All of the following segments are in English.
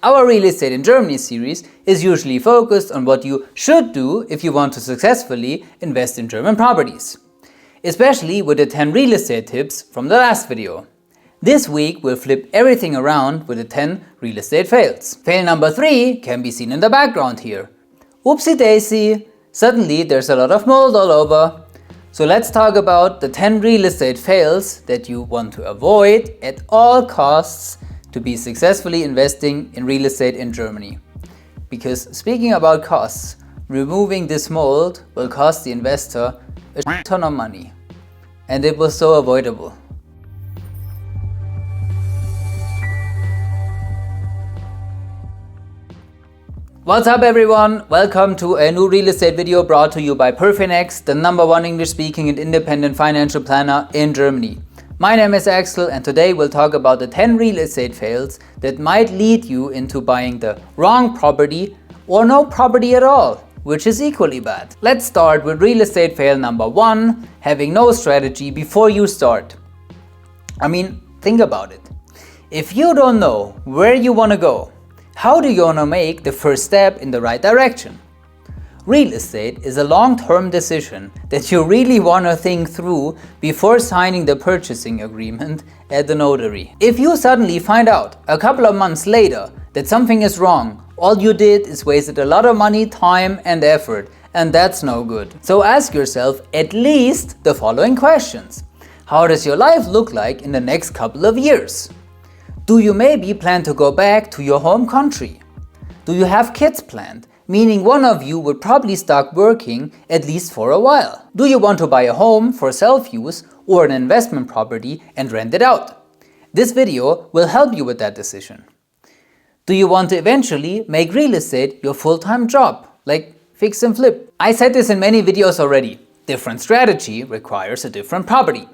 Our Real Estate in Germany series is usually focused on what you should do if you want to successfully invest in German properties, especially with the 10 real estate tips from the last video. This week we'll flip everything around with the 10 real estate fails. Fail number 3 can be seen in the background here. Oopsie daisy, suddenly there's a lot of mold all over. So let's talk about the 10 real estate fails that you want to avoid at all costs to be successfully investing in real estate in Germany. Because speaking about costs, removing this mold will cost the investor a ton of money. And it was so avoidable. What's up everyone? Welcome to a new real estate video brought to you by PerFinEx, the #1 English-speaking and independent financial planner in Germany. My name is Axel and today we'll talk about the 10 real estate fails that might lead you into buying the wrong property or no property at all, which is equally bad. Let's start with real estate fail number 1, having no strategy before you start. I mean, think about it. If you don't know where you want to go, how do you want to make the first step in the right direction? Real estate is a long-term decision that you really want to think through before signing the purchasing agreement at the notary. If you suddenly find out a couple of months later that something is wrong, all you did is wasted a lot of money, time and effort, and that's no good. So ask yourself at least the following questions. How does your life look like in the next couple of years? Do you maybe plan to go back to your home country? Do you have kids planned? Meaning one of you would probably start working at least for a while. Do you want to buy a home for self-use or an investment property and rent it out? This video will help you with that decision. Do you want to eventually make real estate your full-time job, like fix and flip? I said this in many videos already. Different strategy requires a different property.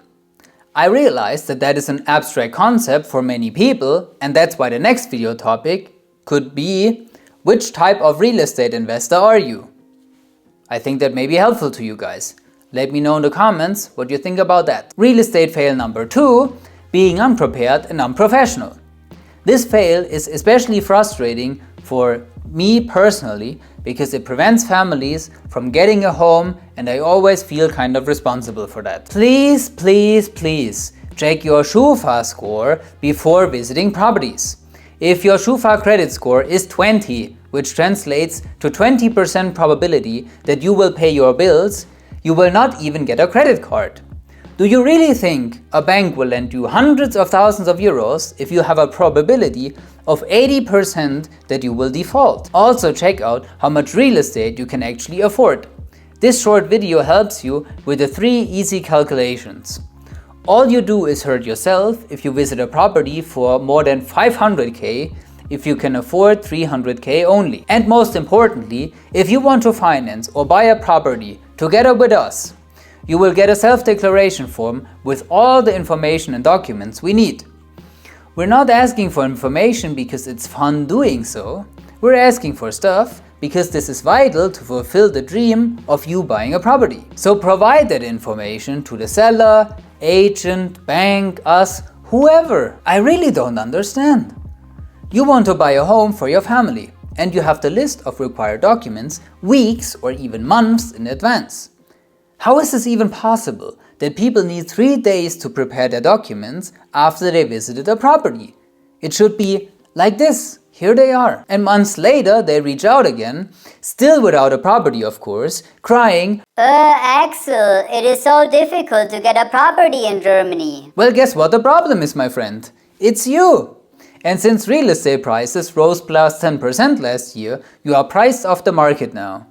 I realized that that is an abstract concept for many people, and that's why the next video topic could be, which type of real estate investor are you? I think that may be helpful to you guys. Let me know in the comments what you think about that. Real estate fail number 2, being unprepared and unprofessional. This fail is especially frustrating for me personally because it prevents families from getting a home, and I always feel kind of responsible for that. Please, please, please check your Schufa score before visiting properties. If your Schufa credit score is 20, which translates to 20% probability that you will pay your bills, you will not even get a credit card. Do you really think a bank will lend you hundreds of thousands of euros if you have a probability of 80% that you will default? Also check out how much real estate you can actually afford. This short video helps you with the 3 easy calculations. All you do is hurt yourself if you visit a property for more than 500k if you can afford 300k only. And most importantly, if you want to finance or buy a property together with us, you will get a self-declaration form with all the information and documents we need. We're not asking for information because it's fun doing so. We're asking for stuff because this is vital to fulfill the dream of you buying a property. So provide that information to the seller, agent, bank, us, whoever. I really don't understand. You want to buy a home for your family and you have the list of required documents weeks or even months in advance. How is this even possible that people need 3 days to prepare their documents after they visited a property? It should be like this. Here they are. And months later they reach out again, still without a property of course, crying, Axel, it is so difficult to get a property in Germany. Well, guess what the problem is, my friend? It's you. And since real estate prices rose plus 10% last year, you are priced off the market now.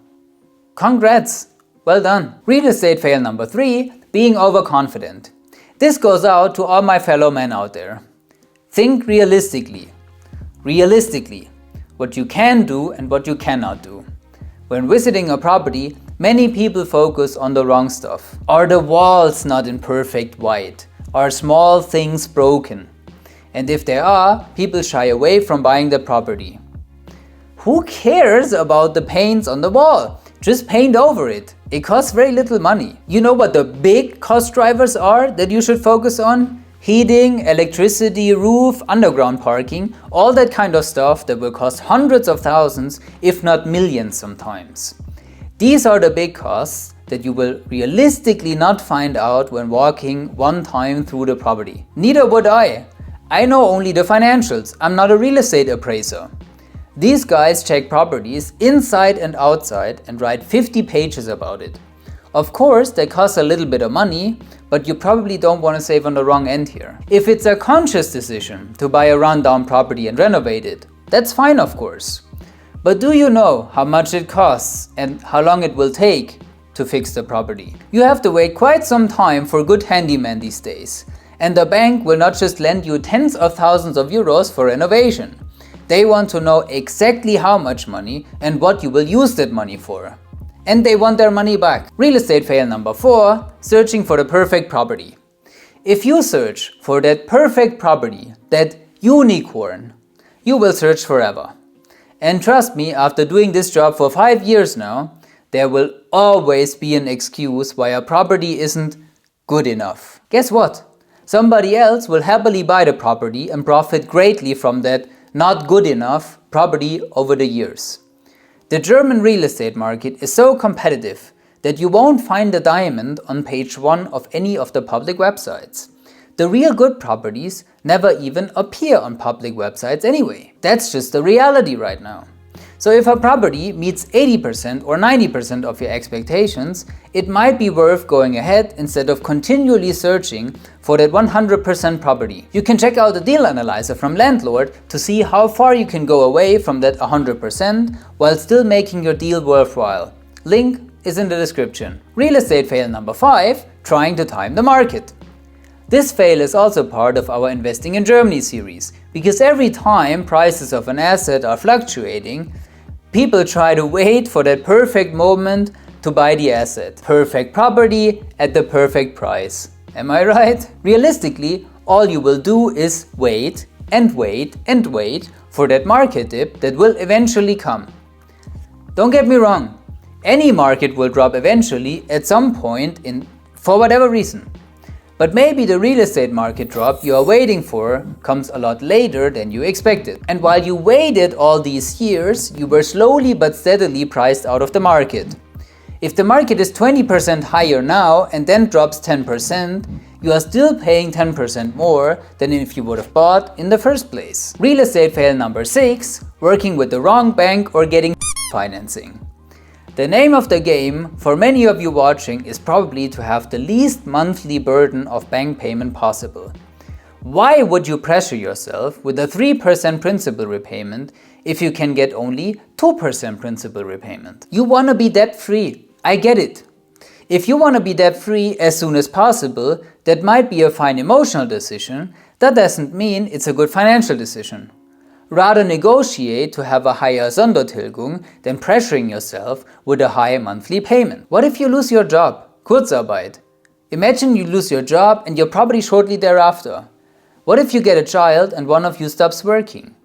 Congrats. Well done. Real estate fail number 3, being overconfident. This goes out to all my fellow men out there. Think realistically. Realistically, what you can do and what you cannot do. When visiting a property, many people focus on the wrong stuff. Are the walls not in perfect white? Are small things broken? And if there are, people shy away from buying the property. Who cares about the paints on the wall? Just paint over it. It costs very little money. You know what the big cost drivers are that you should focus on? Heating, electricity, roof, underground parking, all that kind of stuff that will cost hundreds of thousands, if not millions sometimes. These are the big costs that you will realistically not find out when walking one time through the property. Neither would I. I know only the financials. I'm not a real estate appraiser. These guys check properties inside and outside and write 50 pages about it. Of course, they cost a little bit of money, but you probably don't want to save on the wrong end here. If it's a conscious decision to buy a rundown property and renovate it, that's fine of course. But do you know how much it costs and how long it will take to fix the property? You have to wait quite some time for a good handyman these days. And the bank will not just lend you tens of thousands of euros for renovation. They want to know exactly how much money and what you will use that money for. And they want their money back. Real estate fail number 4, searching for the perfect property. If you search for that perfect property, that unicorn, you will search forever. And trust me, after doing this job for 5 years now, there will always be an excuse why a property isn't good enough. Guess what? Somebody else will happily buy the property and profit greatly from that not good enough property over the years. The German real estate market is so competitive that you won't find a diamond on page 1 of any of the public websites. The real good properties never even appear on public websites anyway. That's just the reality right now. So if a property meets 80% or 90% of your expectations, it might be worth going ahead instead of continually searching for that 100% property. You can check out the deal analyzer from Lendlord to see how far you can go away from that 100% while still making your deal worthwhile. Link is in the description. Real estate fail number 5, trying to time the market. This fail is also part of our Investing in Germany series, because every time prices of an asset are fluctuating, people try to wait for that perfect moment to buy the asset. Perfect property at the perfect price. Am I right? Realistically, all you will do is wait and wait and wait for that market dip that will eventually come. Don't get me wrong, any market will drop eventually at some point for whatever reason. But maybe the real estate market drop you are waiting for comes a lot later than you expected. And while you waited all these years, you were slowly but steadily priced out of the market. If the market is 20% higher now and then drops 10%, you are still paying 10% more than if you would have bought in the first place. Real estate fail number 6, working with the wrong bank or getting financing. The name of the game for many of you watching is probably to have the least monthly burden of bank payment possible. Why would you pressure yourself with a 3% principal repayment if you can get only 2% principal repayment? You want to be debt-free. I get it. If you want to be debt-free as soon as possible, that might be a fine emotional decision. That doesn't mean it's a good financial decision. Rather negotiate to have a higher Sondertilgung than pressuring yourself with a high monthly payment. What if you lose your job? Kurzarbeit. Imagine you lose your job and your property shortly thereafter. What if you get a child and one of you stops working?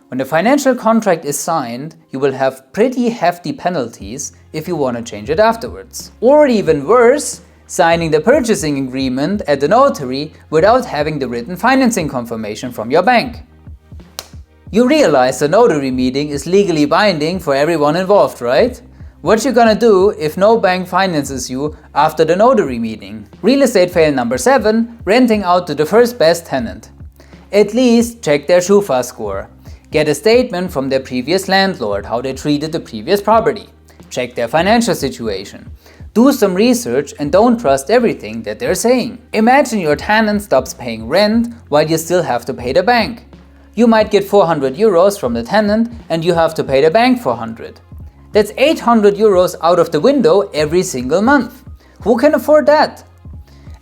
When the financial contract is signed, you will have pretty hefty penalties if you want to change it afterwards. Or even worse, signing the purchasing agreement at the notary without having the written financing confirmation from your bank. You realize the notary meeting is legally binding for everyone involved, right? What you gonna do if no bank finances you after the notary meeting? Real estate fail number 7, renting out to the first best tenant. At least check their Schufa score. Get a statement from their previous landlord how they treated the previous property. Check their financial situation. Do some research and don't trust everything that they're saying. Imagine your tenant stops paying rent while you still have to pay the bank. You might get 400 euros from the tenant and you have to pay the bank 400. That's 800 euros out of the window every single month. Who can afford that?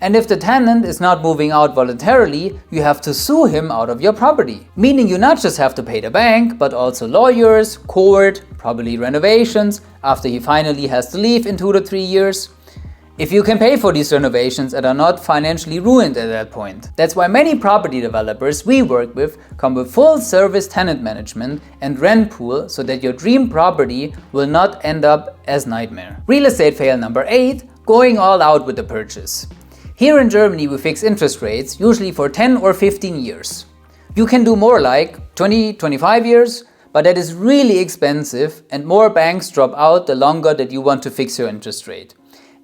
And if the tenant is not moving out voluntarily, you have to sue him out of your property. Meaning you not just have to pay the bank, but also lawyers, court, probably renovations after he finally has to leave in 2 to 3 years. If you can pay for these renovations and are not financially ruined at that point. That's why many property developers we work with come with full service tenant management and rent pool so that your dream property will not end up as nightmare. Real estate fail number 8, going all out with the purchase. Here in Germany we fix interest rates usually for 10 or 15 years. You can do more like 20-25 years, but that is really expensive and more banks drop out the longer that you want to fix your interest rate.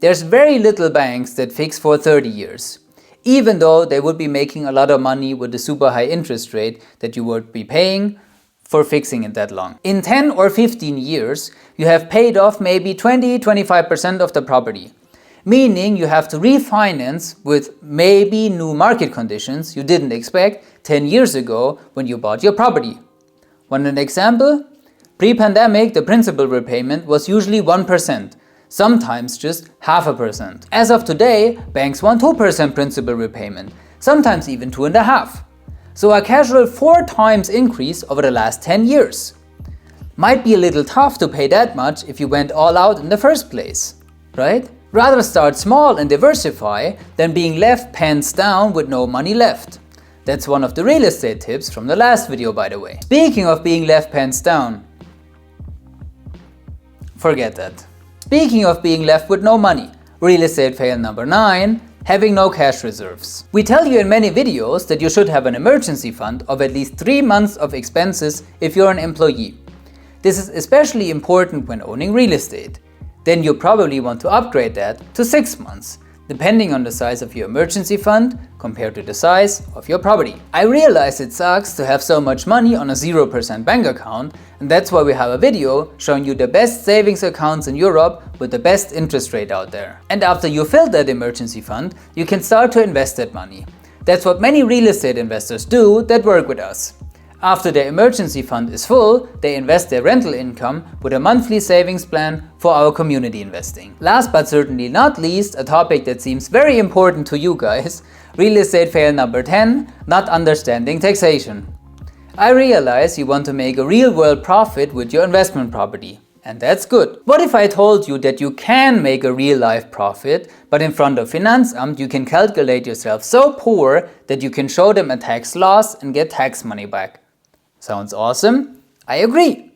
There's very little banks that fix for 30 years, even though they would be making a lot of money with the super high interest rate that you would be paying for fixing it that long. In 10 or 15 years, you have paid off maybe 20-25% of the property, meaning you have to refinance with maybe new market conditions you didn't expect 10 years ago when you bought your property. Want an example? Pre-pandemic, the principal repayment was usually 1%, sometimes just 0.5%. As of today, banks want 2% principal repayment, sometimes even 2.5%. So a casual 4 times increase over the last 10 years. Might be a little tough to pay that much if you went all out in the first place, right? Rather start small and diversify than being left pants down with no money left. That's one of the real estate tips from the last video, by the way. Speaking of being left pants down, forget that. Speaking of being left with no money, real estate fail number 9, having no cash reserves. We tell you in many videos that you should have an emergency fund of at least 3 months of expenses if you're an employee. This is especially important when owning real estate. Then you probably want to upgrade that to 6 months, depending on the size of your emergency fund compared to the size of your property. I realize it sucks to have so much money on a 0% bank account, and that's why we have a video showing you the best savings accounts in Europe with the best interest rate out there. And after you fill that emergency fund, you can start to invest that money. That's what many real estate investors do that work with us. After their emergency fund is full, they invest their rental income with a monthly savings plan for our community investing. Last but certainly not least, a topic that seems very important to you guys, real estate fail number 10, not understanding taxation. I realize you want to make a real world profit with your investment property, and that's good. What if I told you that you can make a real life profit, but in front of Finanzamt you can calculate yourself so poor that you can show them a tax loss and get tax money back? Sounds awesome? I agree.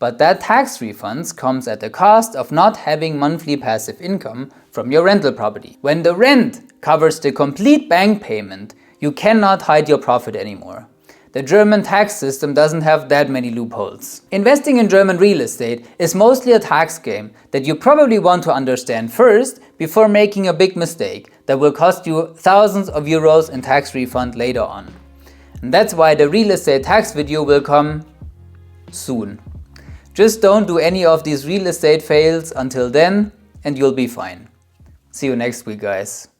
But that tax refunds comes at the cost of not having monthly passive income from your rental property. When the rent covers the complete bank payment, you cannot hide your profit anymore. The German tax system doesn't have that many loopholes. Investing in German real estate is mostly a tax game that you probably want to understand first before making a big mistake that will cost you thousands of euros in tax refund later on. And that's why the real estate tax video will come soon. Just don't do any of these real estate fails until then and you'll be fine. See you next week, guys.